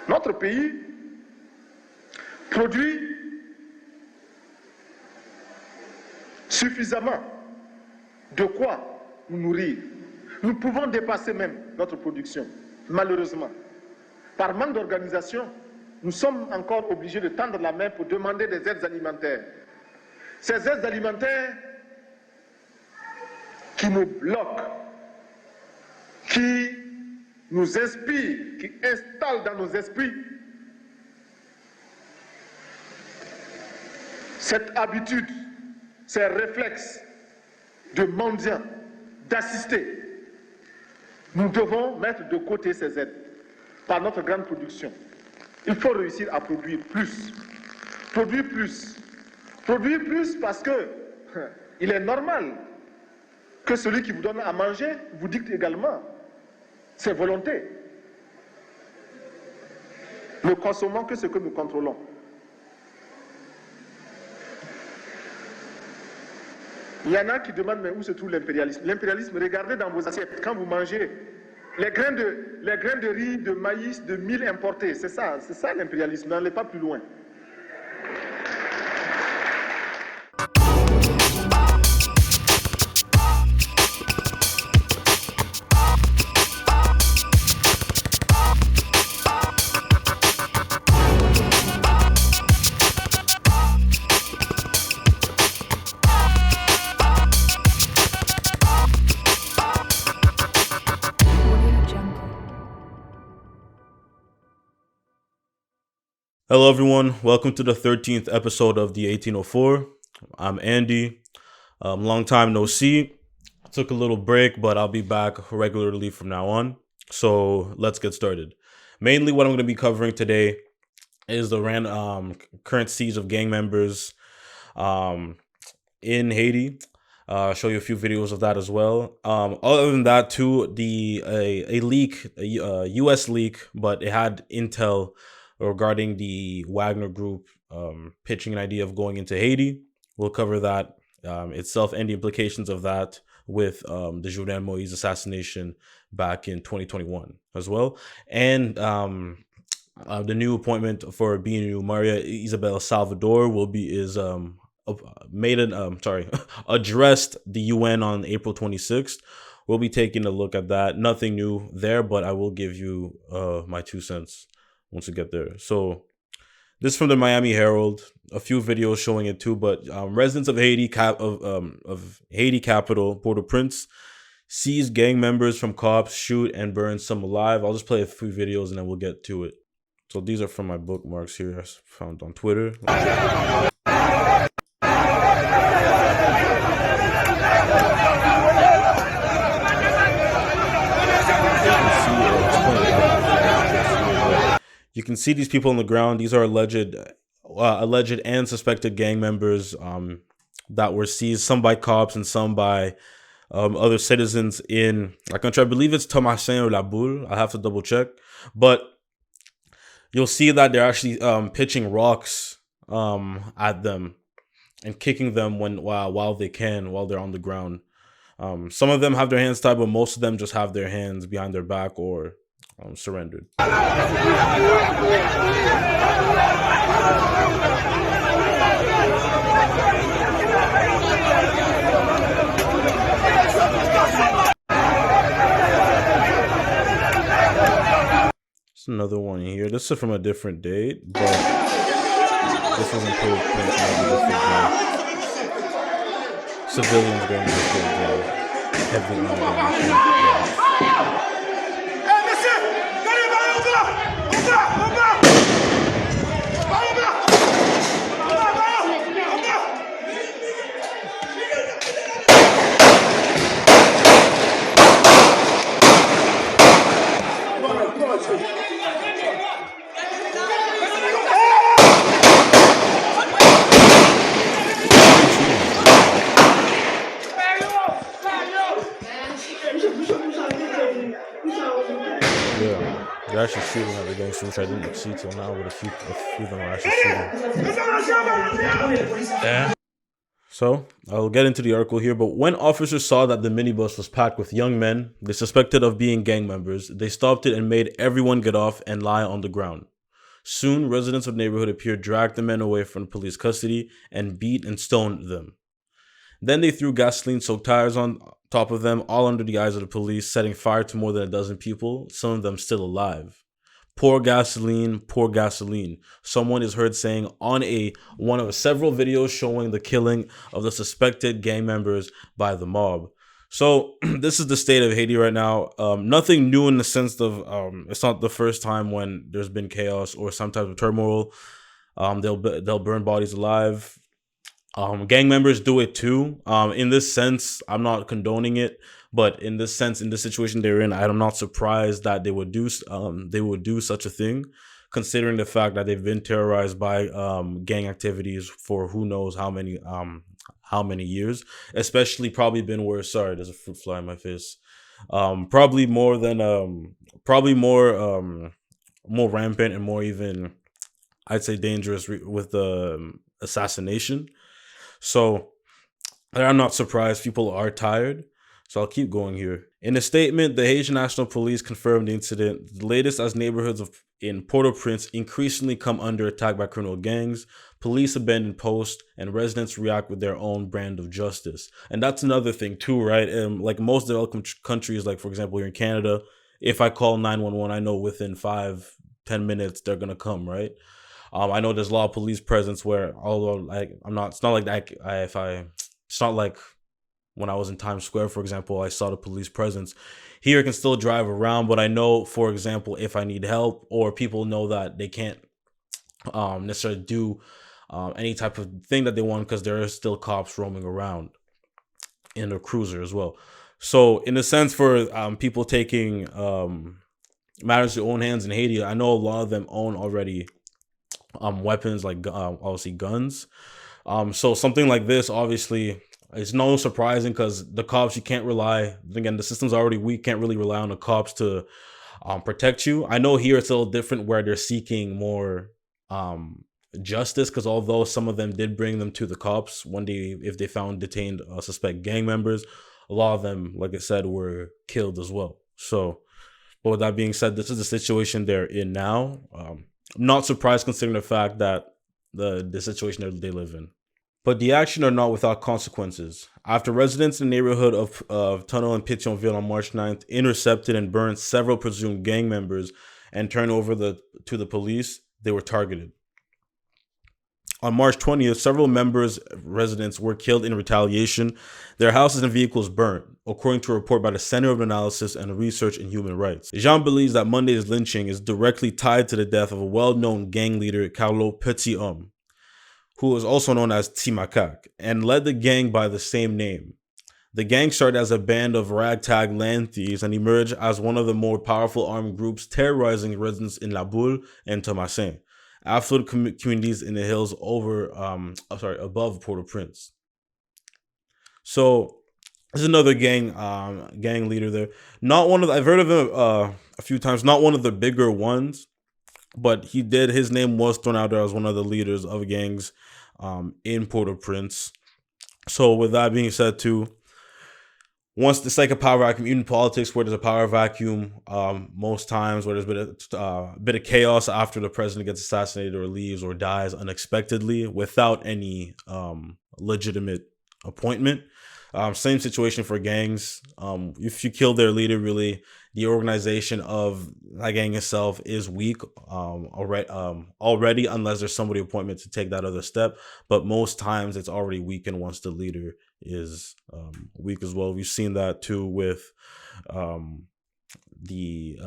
Notre pays produit suffisamment de quoi nous nourrir. Nous pouvons dépasser même notre production, malheureusement. Par manque d'organisation, nous sommes encore obligés de tendre la main pour demander des aides alimentaires. Ces aides alimentaires qui nous bloquent, qui nous inspirent, qui installent dans nos esprits cette habitude, ces réflexes de mendiants, d'assister. Nous devons mettre de côté ces aides par notre grande production. Il faut réussir à produire plus. Produire plus. Produire plus parce que il est normal que celui qui vous donne à manger vous dicte également ses volontés. Ne consommons que ce que nous contrôlons. Il y en a qui demandent mais où se trouve l'impérialisme? L'impérialisme, regardez dans vos assiettes, quand vous mangez les grains de riz, de maïs, de mil importés, c'est ça l'impérialisme, n'allez pas plus loin. Hello everyone, welcome to the 13th episode of the 1804. I'm Andy. Long time no see. Took a little break, but I'll be back regularly from now on. So let's get started. Mainly what I'm going to be covering today is the current siege of gang members in Haiti. Show you a few videos of that as well. Other than that too, a leak, a US leak, but it had intel regarding the Wagner Group pitching an idea of going into Haiti. We'll cover that itself and the implications of that with the Jovenel Moïse assassination back in 2021 as well. And the new appointment for being María Isabel Salvador addressed the UN on April 26th. We'll be taking a look at that. Nothing new there, but I will give you my 2 cents once we get there. So this is from the Miami Herald, a few videos showing it too, but residents of Haiti Haiti capital Port-au-Prince seize gang members from cops, shoot and burn some alive. I'll just play a few videos and then we'll get to it. So these are from my bookmarks here I found on Twitter. You can see these people on the ground. These are alleged and suspected gang members that were seized, some by cops and some by other citizens in la country. I believe it's Thomas Sankara or La Boule. I have to double check. But you'll see that they're actually pitching rocks at them and kicking them while they're on the ground. Some of them have their hands tied, but most of them just have their hands behind their back or surrendered. There's another one here. This is from a different date, but this wasn't put civilians going to the heavy on. They're actually shooting at the gangster, which I didn't see till now, but a few of them are actually shooting. Yeah. So, I'll get into the article here, but when officers saw that the minibus was packed with young men they suspected of being gang members, they stopped it and made everyone get off and lie on the ground. Soon, residents of the neighborhood appeared, dragged the men away from police custody, and beat and stoned them. Then they threw gasoline-soaked tires on top of them, all under the eyes of the police, setting fire to more than a dozen people, some of them still alive. Pour gasoline, pour gasoline. Someone is heard saying on one of several videos showing the killing of the suspected gang members by the mob. So this is the state of Haiti right now. Nothing new in the sense of it's not the first time when there's been chaos or some type of turmoil. They'll burn bodies alive. Gang members do it too. In this sense, I'm not condoning it, but in this sense, in the situation they're in, I'm not surprised that they would do such a thing, considering the fact that they've been terrorized by gang activities for who knows how many years. Especially probably been worse. Sorry, there's a fruit fly in my face. Probably more rampant and more even, I'd say, dangerous with the assassination. So I'm not surprised people are tired. So I'll keep going here. In a statement, the Haitian National Police confirmed the incident, the latest as neighborhoods in Port-au-Prince increasingly come under attack by criminal gangs. Police abandon posts and residents react with their own brand of justice. And that's another thing too, right? Like most developed countries, like for example here in Canada, if I call 911, I know within 5-10 minutes they're gonna come, right? I know there's a lot of police presence where, although it's not like when I was in Times Square, for example, I saw the police presence. Here I can still drive around, but I know, for example, if I need help or people know that they can't necessarily do any type of thing that they want because there are still cops roaming around in a cruiser as well. So in a sense, for people taking matters to their own hands in Haiti, I know a lot of them own already weapons, like obviously guns. So something like this, obviously, it's no surprising because the cops, you can't rely, again, the system's already weak, can't really rely on the cops to protect you. I know here it's a little different where they're seeking more justice, because although some of them did bring them to the cops one day if they found detained suspect gang members, a lot of them, like I said, were killed as well. So, but with that being said, this is the situation they're in now. I'm not surprised considering the fact that the situation that they live in. But the action are not without consequences. After residents in the neighborhood of Tunnel and Pétionville on March 9th intercepted and burned several presumed gang members and turned over to the police, they were targeted. On March 20th, several residents were killed in retaliation. Their houses and vehicles burnt, according to a report by the Center of Analysis and Research in Human Rights. Jean believes that Monday's lynching is directly tied to the death of a well-known gang leader, Carlo Petit-Homme, who was also known as Timakak, and led the gang by the same name. The gang started as a band of ragtag land thieves and emerged as one of the more powerful armed groups terrorizing residents in La Boule and Thomasin, affluent communities in the hills above Port-au-Prince. So there's another gang leader there. I've heard of him a few times. Not one of the bigger ones, but his name was thrown out there as one of the leaders of gangs in Port-au-Prince. So with that being said too, once it's like a power vacuum, even in politics where there's a power vacuum, most times where there's been a bit of chaos after the president gets assassinated or leaves or dies unexpectedly without any legitimate appointment. Same situation for gangs. If you kill their leader, really, the organization of that gang itself is weak already, unless there's somebody appointment to take that other step. But most times it's already weakened once the leader is weak as well. We've seen that too with obviously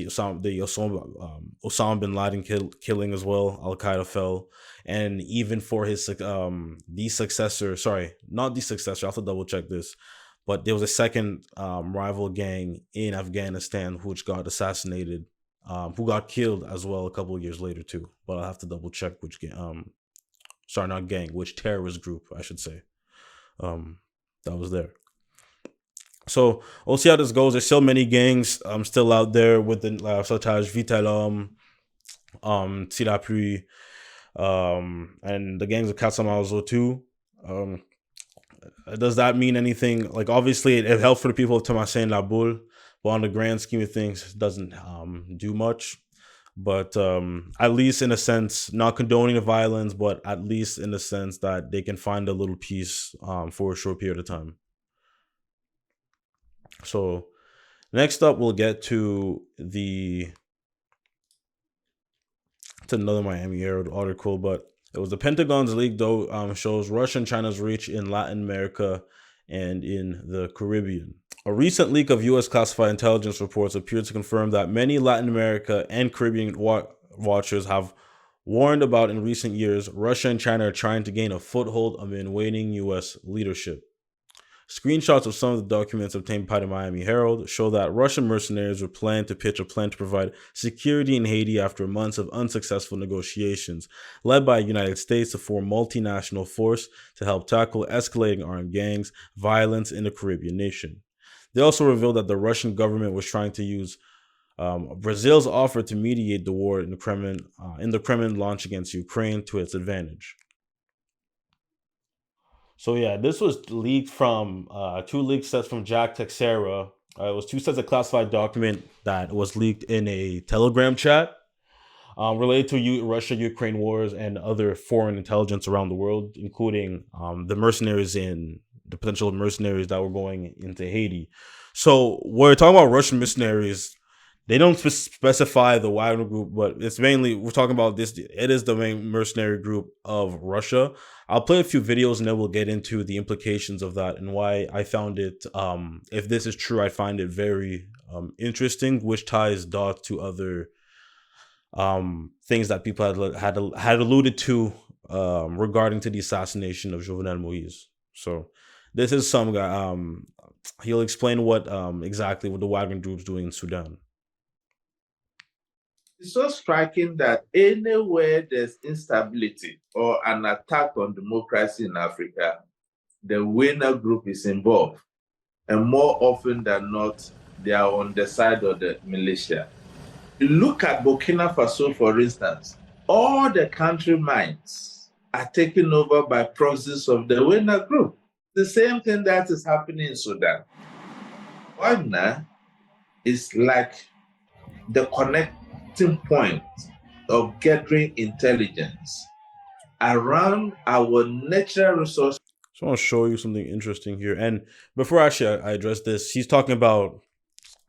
Osama bin Laden killing as well. Al Qaeda fell, and even for his I have to double check this, but there was a second rival gang in Afghanistan which got assassinated, who got killed as well a couple of years later too. But I'll have to double check which which terrorist group I should say that was there. So we'll see how this goes. There's still many gangs still out there with the Horodatage, Vitalom, Tirapri, and the gangs of Katsamazo too. Does that mean anything? Like, obviously it helps for the people of Thomasin La Boule, but on the grand scheme of things, it doesn't do much. But at least in a sense, not condoning the violence, but at least in the sense that they can find a little peace for a short period of time. So next up, we'll get to another Miami Herald article, but it was the Pentagon's leak, though, shows Russia and China's reach in Latin America and in the Caribbean. A recent leak of U.S. classified intelligence reports appeared to confirm that many Latin America and Caribbean watchers have warned about in recent years Russia and China are trying to gain a foothold amid waning U.S. leadership. Screenshots of some of the documents obtained by the Miami Herald show that Russian mercenaries were planning to pitch a plan to provide security in Haiti after months of unsuccessful negotiations, led by the United States to form a multinational force to help tackle escalating armed gangs, violence in the Caribbean nation. They also revealed that the Russian government was trying to use Brazil's offer to mediate the war in the Kremlin launch against Ukraine to its advantage. So yeah, this was leaked from two leaked sets from Jack Texera. It was two sets of classified document that was leaked in a Telegram chat related to Russia-Ukraine wars and other foreign intelligence around the world, including the potential mercenaries that were going into Haiti. So we're talking about Russian mercenaries. They don't specify the Wagner Group, but it's mainly, we're talking about this. It is the main mercenary group of Russia. I'll play a few videos and then we'll get into the implications of that and why I found it, if this is true, I find it very interesting, which ties dots to other things that people had alluded to regarding to the assassination of Jovenel Moïse. So this is some guy, he'll explain what exactly what the Wagner Group is doing in Sudan. It's so striking that anywhere there's instability or an attack on democracy in Africa, the Wagner Group is involved. And more often than not, they are on the side of the militia. You look at Burkina Faso, for instance, all the country mines are taken over by proxies of the Wagner Group. The same thing that is happening in Sudan. Wagner is like the connecting point of gathering intelligence around our natural resources. So I want to show you something interesting here. And before I address this, he's talking about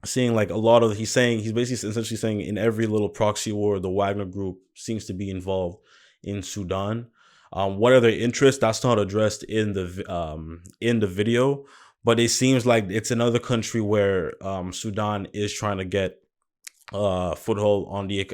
seeing like a lot of, he's basically essentially saying in every little proxy war, the Wagner Group seems to be involved in Sudan. What are their interests? That's not addressed in the video, but it seems like it's another country where Sudan is trying to get foothold on the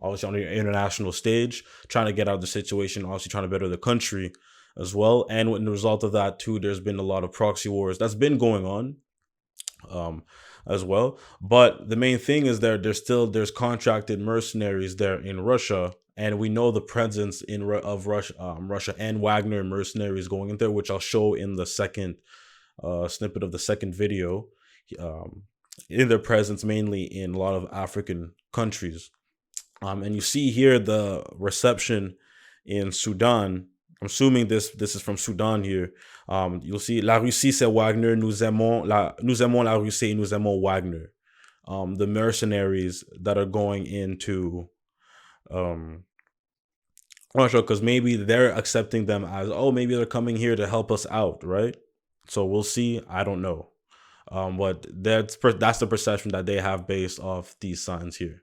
obviously on the international stage, trying to get out of the situation, obviously trying to better the country as well. And in the result of that too, there's been a lot of proxy wars that's been going on as well. But the main thing is there's contracted mercenaries there in Russia, and we know the presence of Russia and Wagner mercenaries going in there, which I'll show in the second snippet of the second video. In their presence mainly in a lot of African countries. And you see here the reception in Sudan. I'm assuming this is from Sudan here. You'll see La Russie c'est Wagner, nous aimons la Russie, nous aimons Wagner. The mercenaries that are going into I'm not sure, because maybe they're accepting them as, oh, maybe they're coming here to help us out, right? So we'll see. I don't know. But that's the perception that they have based off these signs here.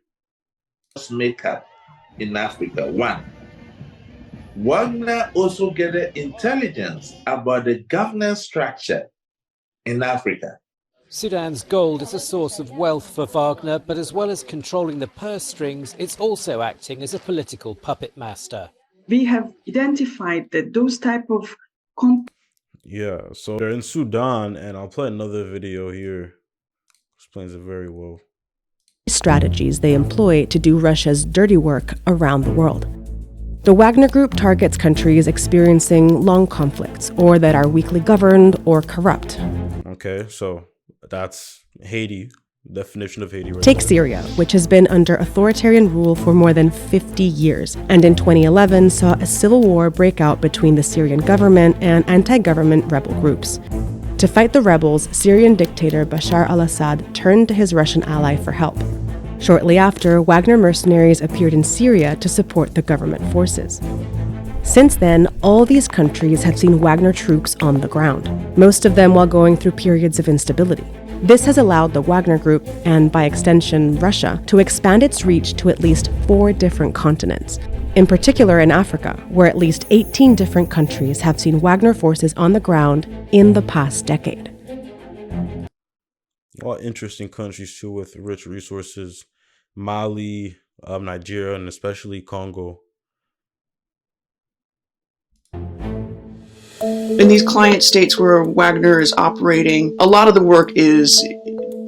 Makeup in Africa. One, Wagner also gathered intelligence about the governance structure in Africa. Sudan's gold is a source of wealth for Wagner, but as well as controlling the purse strings, it's also acting as a political puppet master. We have identified that those type of yeah, so they're in Sudan, and I'll play another video here. Explains it very well. Strategies they employ to do Russia's dirty work around the world. The Wagner Group targets countries experiencing long conflicts or that are weakly governed or corrupt. Okay, so that's Haiti. Definition of Haiti. Right Take there. Syria, which has been under authoritarian rule for more than 50 years, and in 2011 saw a civil war break out between the Syrian government and anti-government rebel groups. To fight the rebels, Syrian dictator Bashar al-Assad turned to his Russian ally for help. Shortly after, Wagner mercenaries appeared in Syria to support the government forces. Since then, all these countries have seen Wagner troops on the ground, most of them while going through periods of instability. This has allowed the Wagner Group, and by extension Russia, to expand its reach to at least 4 different continents, in particular in Africa, where at least 18 different countries have seen Wagner forces on the ground in the past decade. All interesting countries too, with rich resources. Mali, Nigeria, and especially Congo. In these client states where Wagner is operating, a lot of the work is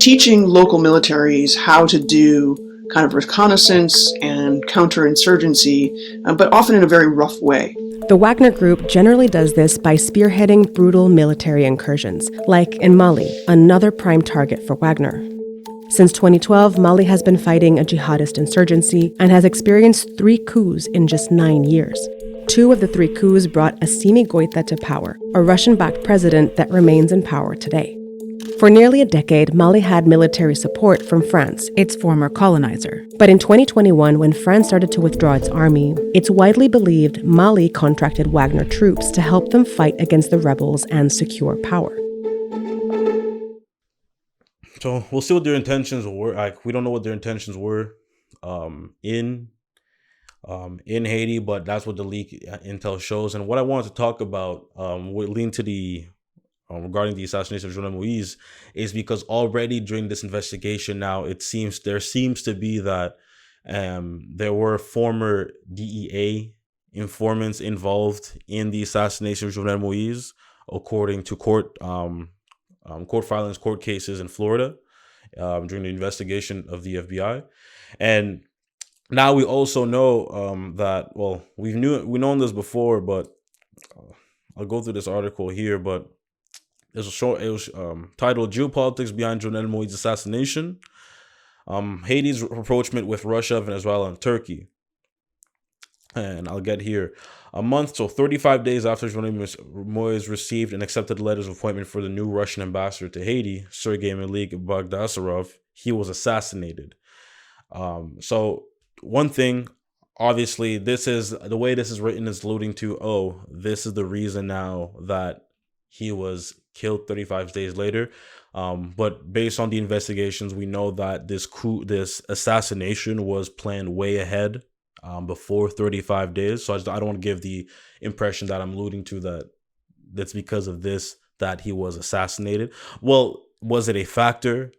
teaching local militaries how to do kind of reconnaissance and counterinsurgency, but often in a very rough way. The Wagner Group generally does this by spearheading brutal military incursions, like in Mali, another prime target for Wagner. Since 2012, Mali has been fighting a jihadist insurgency and has experienced 3 coups in just 9 years. 2 of the 3 coups brought Assimi Goïta to power, a Russian-backed president that remains in power today. For nearly a decade, Mali had military support from France, its former colonizer. But in 2021, when France started to withdraw its army, it's widely believed Mali contracted Wagner troops to help them fight against the rebels and secure power. So we'll see what their intentions were. Like, we don't know what their intentions were in Haiti, but that's what the leak intel shows. And what I wanted to talk about, would lean to the regarding the assassination of Jovenel Moïse, is because already during this investigation now, there seems to be that there were former DEA informants involved in the assassination of Jovenel Moïse, according to court filings, court cases in Florida during the investigation of the FBI. And now we also know that, well, we've known this before, but I'll go through this article here. But it was titled "Geopolitics Behind Jovenel Moïse's Assassination: Haiti's Rapprochement with Russia, Venezuela, and Turkey." And I'll get here. 35 days after Jovenel Moïse received and accepted letters of appointment for the new Russian ambassador to Haiti, Sergei Malik Bagdasarov, he was assassinated. So one thing, obviously, this is the way this is written is alluding to, this is the reason now that he was killed 35 days later. But based on the investigations, we know that this assassination was planned way ahead, before 35 days. So I don't want to give the impression that I'm alluding to that that's because of this that he was assassinated. Well, was it a factor?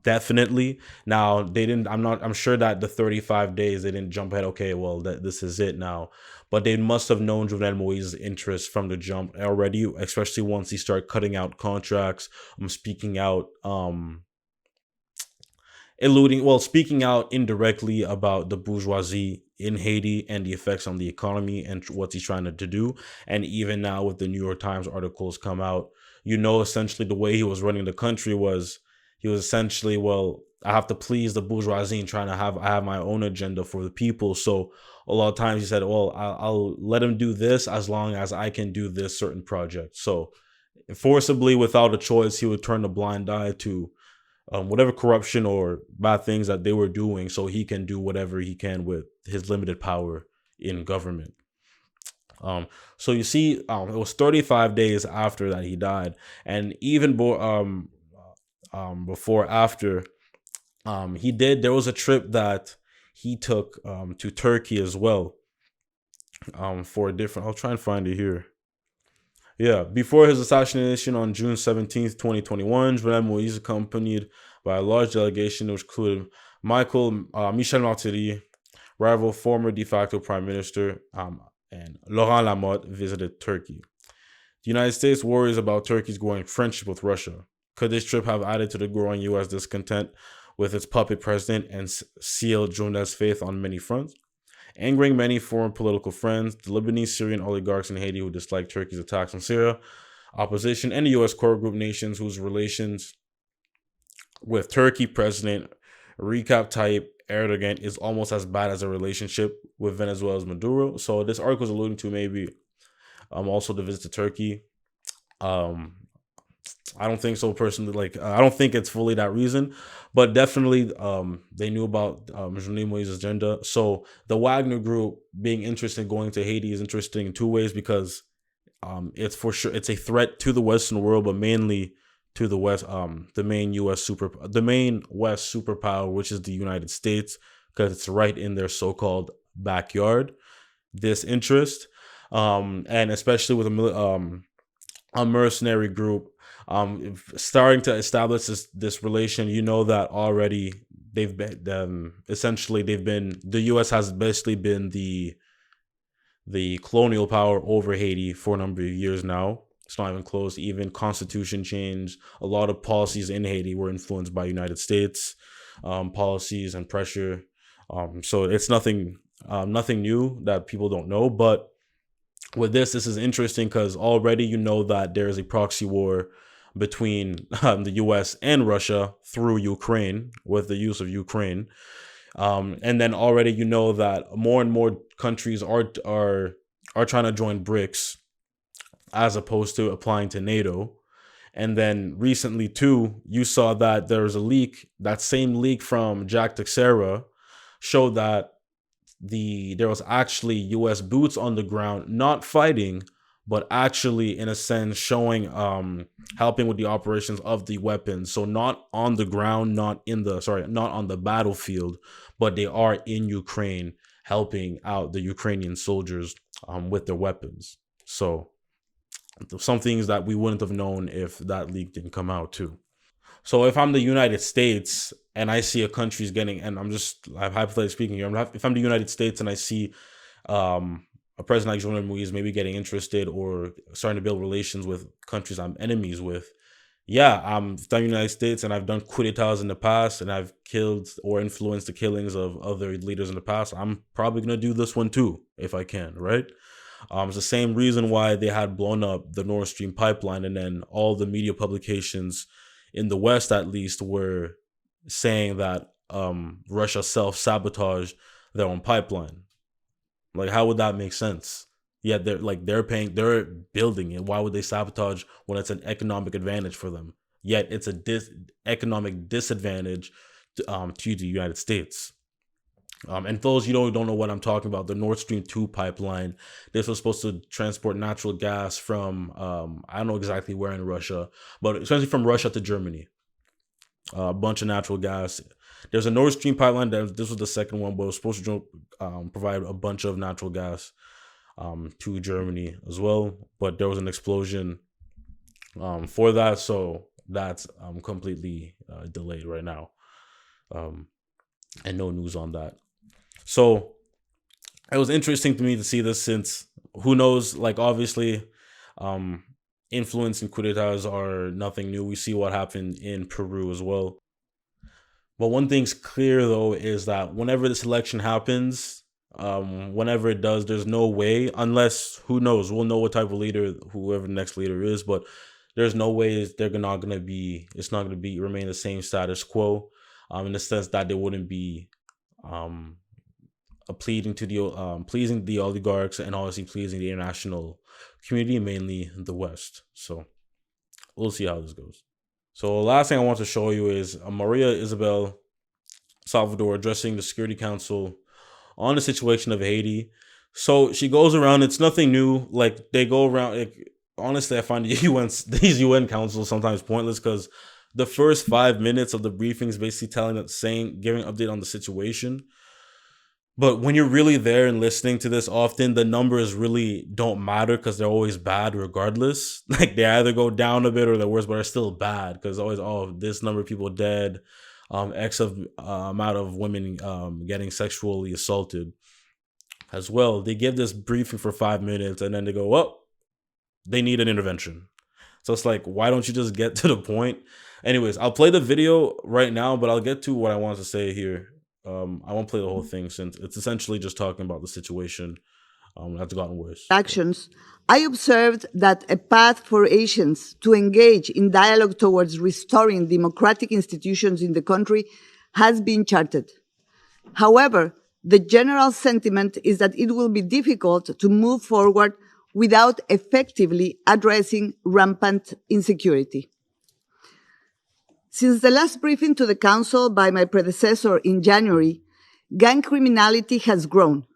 Definitely. Now I'm sure that the 35 days they didn't jump ahead. Okay, well, this is it now. But they must have known Jovenel Moïse's interest from the jump already, especially once he started cutting out contracts, speaking out, speaking out indirectly about the bourgeoisie in Haiti and the effects on the economy and what he's trying to do. And even now with the New York Times articles come out, essentially the way he was running the country was, he was essentially, well, I have to please the bourgeoisie and I have my own agenda for the people. So a lot of times he said, well, I'll let him do this as long as I can do this certain project. So forcibly, without a choice, he would turn a blind eye to whatever corruption or bad things that they were doing, so he can do whatever he can with his limited power in government. So you see, it was 35 days after that he died, and even before after there was a trip that he took to Turkey as well, for a different, I'll try and find it here. Yeah, before his assassination on June 17th, 2021, Jovenel Moïse, accompanied by a large delegation which included Michel Martelly, rival former de facto prime minister, and Laurent Lamotte, visited Turkey. The United States worries about Turkey's growing friendship with Russia. Could this trip have added to the growing U.S. discontent with its puppet president and sealed Jovenel's faith on many fronts? Angering many foreign political friends, the Lebanese Syrian oligarchs in Haiti who dislike Turkey's attacks on Syria, opposition, and the U.S. core group nations whose relations with Turkey President Recep Tayyip Erdogan is almost as bad as a relationship with Venezuela's Maduro. So this article is alluding to maybe also the visit to Turkey. I don't think so personally. Like, I don't think it's fully that reason, but definitely they knew about Jovenel Moïse's agenda. So the Wagner Group being interested in going to Haiti is interesting in two ways, because it's for sure it's a threat to the Western world, but mainly to the West, the main West superpower, which is the United States, because it's right in their so-called backyard. This interest, and especially with a mercenary group starting to establish this relation, you know that already they've been the U.S. has basically been the colonial power over Haiti for a number of years now. It's not even close. Even constitution change. A lot of policies in Haiti were influenced by United States policies and pressure. So it's nothing new that people don't know. But with this is interesting because already you know that there is a proxy war between the U.S. and Russia through Ukraine, with the use of Ukraine. And then already you know that more and more countries are trying to join BRICS as opposed to applying to NATO. And then recently too, you saw that there was a leak. That same leak from Jack Teixeira showed that there was actually U.S. boots on the ground, not fighting, but actually in a sense showing helping with the operations of the weapons. So not on the ground, not on the battlefield, but they are in Ukraine helping out the Ukrainian soldiers with their weapons. So some things that we wouldn't have known if that leak didn't come out too. So if I'm the United States and I see a country's getting, and I'm hypothetically speaking here, if I'm the United States and I see a president like Jovenel Moïse maybe getting interested or starting to build relations with countries I'm enemies with, I'm the United States and I've done coup d'etats in the past and I've killed or influenced the killings of other leaders in the past, I'm probably going to do this one too, if I can, right? It's the same reason why they had blown up the Nord Stream pipeline, and then all the media publications in the West, at least, were saying that Russia self-sabotaged their own pipeline. Like, how would that make sense? Yet they're building it. Why would they sabotage when it's an economic advantage for them? Yet it's a economic disadvantage to the United States. And those you don't know what I'm talking about, the Nord Stream 2 pipeline, this was supposed to transport natural gas from, I don't know exactly where in Russia, but essentially from Russia to Germany. A bunch of natural gas. There's a Nord Stream pipeline, this was the second one, but it was supposed to provide a bunch of natural gas to Germany as well. But there was an explosion for that, so that's completely delayed right now. And no news on that. So it was interesting to me to see this, since who knows, like obviously influence and coup d'etats are nothing new. We see what happened in Peru as well. But one thing's clear though is that whenever this election happens, whenever it does, there's no way, unless who knows, we'll know what type of leader whoever the next leader is, but there's no way it's not going to remain the same status quo. In the sense that they wouldn't be pleasing the oligarchs and obviously pleasing the international community, mainly the West. So we'll see how this goes. So the last thing I want to show you is María Isabel Salvador addressing the Security Council on the situation of Haiti. So she goes around, it's nothing new. Like they go around, honestly, I find these UN councils sometimes pointless, because the first 5 minutes of the briefing is basically giving an update on the situation. But when you're really there and listening to this, often the numbers really don't matter because they're always bad regardless. Like they either go down a bit or they're worse, but are still bad because always, this number of people dead, X amount of women getting sexually assaulted as well. They give this briefing for 5 minutes and then they go, well, they need an intervention. So it's like, why don't you just get to the point? Anyways, I'll play the video right now, but I'll get to what I want to say here. I won't play the whole thing since it's essentially just talking about the situation that's gotten worse. Actions. I observed that a path for Haitians to engage in dialogue towards restoring democratic institutions in the country has been charted. However, the general sentiment is that it will be difficult to move forward without effectively addressing rampant insecurity. Since the last briefing to the Council by my predecessor in January, gang criminality has grown.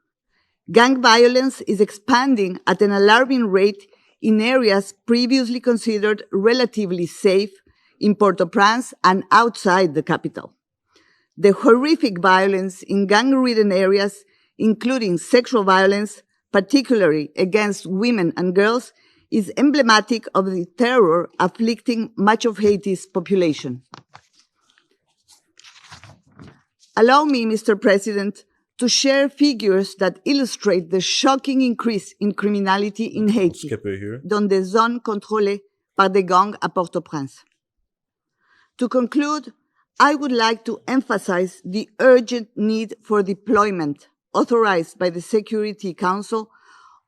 Gang violence is expanding at an alarming rate in areas previously considered relatively safe in Port-au-Prince and outside the capital. The horrific violence in gang-ridden areas, including sexual violence, particularly against women and girls, is emblematic of the terror afflicting much of Haiti's population. Allow me, Mr. President, to share figures that illustrate the shocking increase in criminality in Haiti, dans des zones contrôlées par des gangs à Port-au-Prince. To conclude, I would like to emphasize the urgent need for deployment, authorized by the Security Council,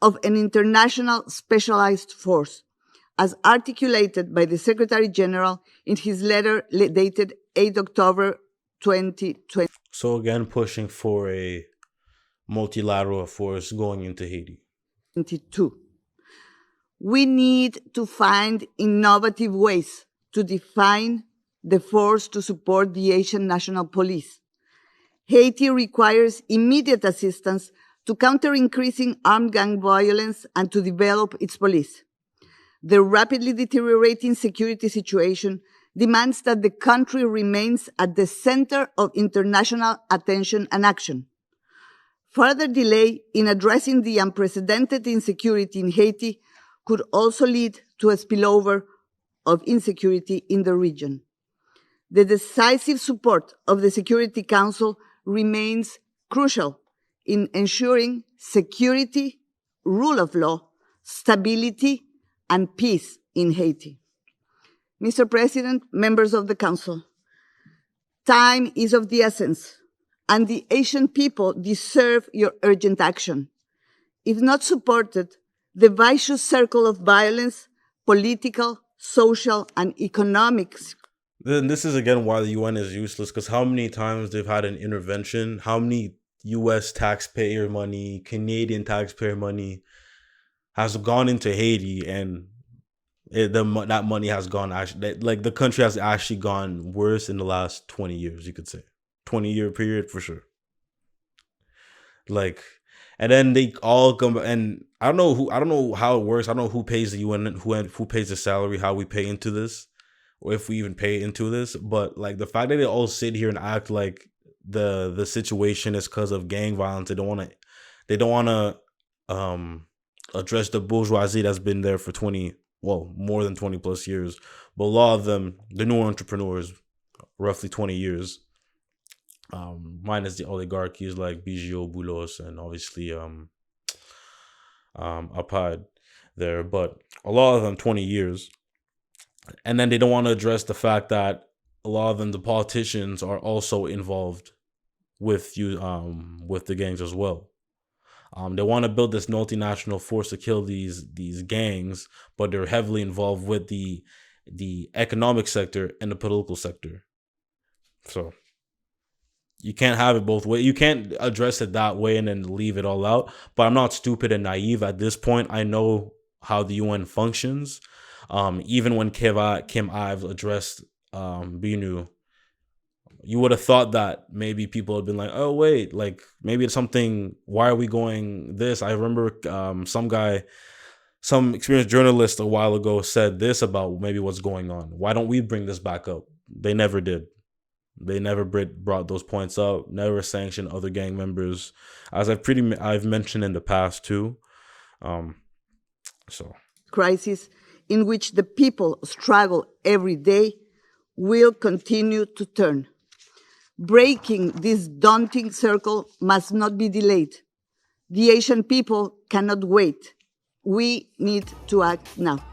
of an international specialized force, as articulated by the Secretary General in his letter dated 8 October 2020. So again, pushing for a multilateral force going into Haiti. 22. We need to find innovative ways to define the force to support the Haitian National Police. Haiti requires immediate assistance to counter increasing armed gang violence and to develop its police. The rapidly deteriorating security situation demands that the country remains at the center of international attention and action. Further delay in addressing the unprecedented insecurity in Haiti could also lead to a spillover of insecurity in the region. The decisive support of the Security Council remains crucial in ensuring security, rule of law, stability, and peace in Haiti. Mr. President, members of the Council, time is of the essence, and the Haitian people deserve your urgent action. If not supported, the vicious circle of violence, political, social, and economic. Then this is again why the UN is useless, because how many times they've had an intervention, how many US taxpayer money, Canadian taxpayer money has gone into Haiti, and that money has gone, actually, like the country has actually gone worse in the last 20 years, you could say. 20-year period for sure. Like, and then they all come, and I don't know how it works. I don't know who pays the UN, who pays the salary, how we pay into this, or if we even pay into this. But like the fact that they all sit here and act like the situation is because of gang violence, they don't want to address the bourgeoisie that's been there for more than 20 plus years. But a lot of them, the new entrepreneurs, roughly 20 years. Minus the oligarchies like Bijou, Boulos, and obviously Apad there, but a lot of them 20 years. And then they don't want to address the fact that a lot of them, the politicians, are also involved with the gangs as well. They want to build this multinational force to kill these gangs, but they're heavily involved with the economic sector and the political sector. So you can't have it both ways. You can't address it that way and then leave it all out. But I'm not stupid and naive at this point. I know how the UN functions. Even when Kim Ives addressed Binu, you would have thought that maybe people had been like, oh, wait, like maybe it's something. Why are we going this? I remember some experienced journalist a while ago said this about maybe what's going on. Why don't we bring this back up? They never did. They never brought those points up, never sanctioned other gang members, as I've mentioned in the past too. Crisis in which the people struggle every day will continue to turn. Breaking this daunting circle must not be delayed. The Asian people cannot wait. We need to act now.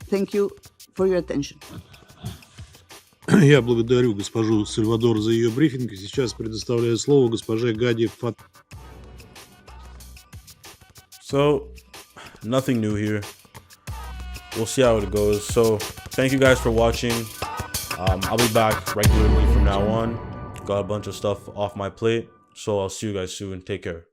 Thank you for your attention. Я благодарю госпожу Сальвадор за ее брифинг. Сейчас предоставляю слово госпоже Гади Фат. So, nothing new here. We'll see how it goes. So, thank you guys for watching. I'll be back regularly from now on. Got a bunch of stuff off my plate. So, I'll see you guys soon. Take care.